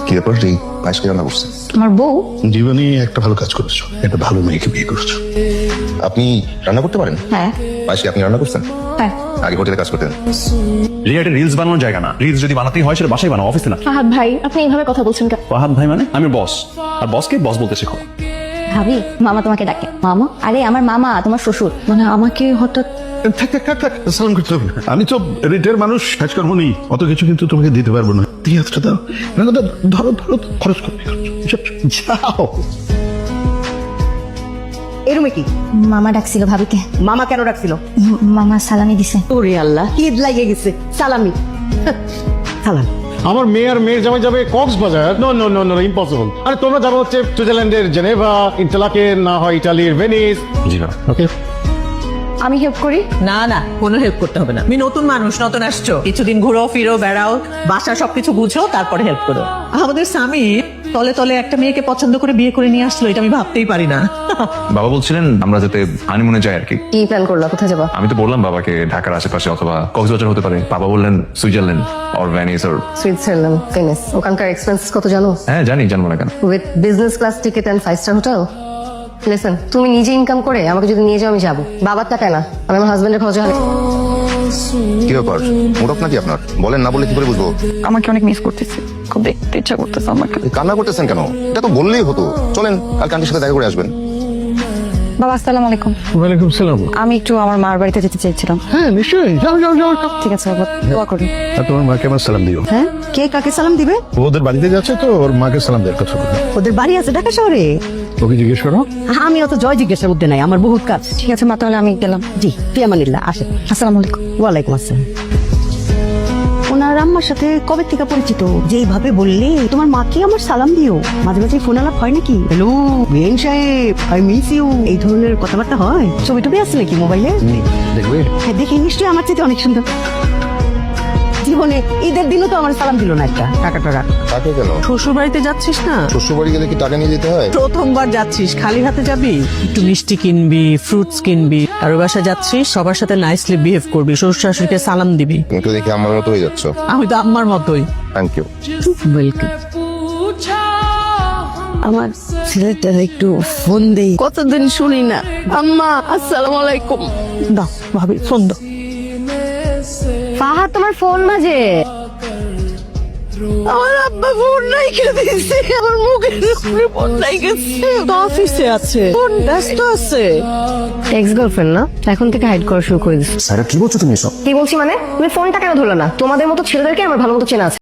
কি ব্যাপার এই পায়েসকে রান্না করছে? আমার বউ জীবনে একটা ভালো কাজ করেছো, একটা ভালো মেয়েকে বিয়ে করেছো। আপনি রান্না করতে পারেন? হ্যাঁ পায়েসকে আপনি রান্না করছেন? হ্যাঁ। আগে হোটেলে কাজ করতেন? রিয়া, এটা রিলস বানানোর জায়গা না। রিলস যদি বানাতেই হয় সেটা বাসায় বানাও, অফিসে না। ফাহাদ ভাই আপনি এইভাবে কথা বলছেন কেন? ফাহাদ ভাই মানে আমি বস, আর বসকে বস বলতে শেখো। ভাবি মামা তোমাকে ডাকে। মামা? আরে আমার মামা তোমার শ্বশুর। মানে আমাকে হঠাৎ থাক থাক থাক থাক, সালাম করতে হবে না। আমি তো রিটের মানুষ, কাজকর্ম নেই, অত কিছু কিন্তু তোমাকে দিতে পারবো না। 3,000 টাকা দাও, না না, ধরো ধরো, খরচ করবে, যাও। এরমে কি মামা ডাকছিল ভাবিকে। মামা কেন রাখছিল? মামা সালামি দিছে। ওরে আল্লাহ, ঈদ লাগে গেছে। সালামি সালাম। আমার মেয়ে আর মেয়ের জামাই যাবে Cox's Bazar. No no no no, impossible. আরে তোমরা যাবো হচ্ছে সুইজারল্যান্ডের জেনেভা, ইন্টারলাকেন, না হয় ইটালির ভেনিস। জি না। ওকে, আমি হেল্প করি। না না, কোনো হেল্প করতে হবে না। তুমি নতুন মানুষ, নতুন আসছো, কিছুদিন ঘুরো ফিরো বেড়াও, বাসা সবকিছু বুঝো, তারপরে হেল্প করো। আমাদের স্বামী তলে তলে একটা মেয়েকে পছন্দ করে বিয়ে করে নিয়ে আসলো, এটা আমি ভাবতেই পারি না। বাবা বলছিলেন আমরা যাতে হানিমুনে যাই আর কি। কি প্ল্যান করলা? কোথায় যাবা? আমি তো বললাম বাবাকে ঢাকার আশেপাশে অথবা কক্সবাজার হতে পারে। বাবা বললেন Switzerland or Venice or. Switzerland, Venice. ওখানকার এক্সপেন্সেস কত জানো? হ্যাঁ জানি, জানবো না কেন। With business class ticket and 5 star hotel. Listen, তুমি নিজে ইনকাম করে আমাকে যদি নিয়ে যাও আমি যাবো। বাবার টাকায় না, আমি আমার হাজবেন্ডের খরচে হবে। কি ব্যাপার, মোটক নাকি আপনার? বলেন না বলে কি করে বুঝবো? আমাকে অনেক মিস করতেছি, খুব দেখতে ইচ্ছা করতেছে আমাকে। এই কান্না করতেছেন কেন? এটা তো বললেই হতো। চলেন কাল আন্টির সাথে দেখা করে আসবেন। বাবা আসসালামু আলাইকুম। ওয়ালাইকুম সালাম। আমি একটু আমার মার বাড়িতে যেতে চাইছিলাম। হ্যাঁ নিশ্চয়ই, যাও যাও যাও। ঠিক আছে বাবা, দোয়া করি। আর তোমার মাকে আমার সালাম দিও। হ্যাঁ, কে কাকে সালাম দিবে? ও ওদের বাড়িতে যাচ্ছে তো, ওর মাকে সালাম দেওয়ার কথা বলো। ওদের বাড়ি আছে ঢাকা শহরে। ওকে জিজ্ঞেস করো। আমি অত জয় জিজ্ঞাসার মধ্যে নাই, আমার বহুত কাজ। ঠিক আছে মা, তাহলে আমি গেলাম। জি, ফিয়ামানিল্লাহ, আসেন। আসসালামু আলাইকুম। ওয়ালাইকুম আসসালাম। ওনার আম্মার সাথে কবে থেকে পরিচিত? যেইভাবে বললে তোমার মাকে আমার সালাম দিও। মাঝে মাঝে ফোন আলাপ হয় নাকি? হ্যালো বেন সাহেব, আই মিস ইউ, এই ধরনের কথাবার্তা হয়? ছবি টবি আছে নাকি মোবাইলে? দেখবে? হ্যাঁ দেখি, নিশ্চয়ই আমার চেয়ে অনেক সুন্দর। জীবনে ঈদের দিনও তো আমার সালাম দিল না একটা। টাকা টাকা কাকে গেল? শ্বশুর বাড়িতে যাচ্ছিস না? শ্বশুর বাড়ি গেলে কি টাকা নিয়ে যেতে হয়? প্রথমবার যাচ্ছিস, খালি হাতে যাবি? একটু মিষ্টি কিনবি, ফ্রুটস কিনবি, আর ওই বাসায় যাচ্ছিস, সবার সাথে নাইসলি বিহেভ করবি, শ্বশুর শাশুড়িকে সালাম দিবি। তুমি তো দেখি আমার মতো হয়ে যাচ্ছ। আমি তো আম্মার মতোই। Thank you. ওয়েলকাম। আমার ছেলেটা একটু ফোন দেই, কতদিন শুনি না। আম্মা আসসালামু আলাইকুম। দাও ভাবি, ফোন দাও। ফাহাদ তোমার ফোন বাজে। আমার আব্বা ফোন নাই দিয়েছে, আমার মুখের উপরে ফোন নাই গেছে। অফিসে আছে, ফোন ব্যস্ত আছে। এক্স গার্লফ্রেন্ড না, এখন থেকে হাইড করা শুরু করে দিচ্ছে। স্যার কি বলছো তুমি এসব? কি বলছি মানে? তুমি ফোনটা কেন ধরলে না? তোমাদের মতো ছেলেদেরকে আমার ভালো মতো চেনা আছে।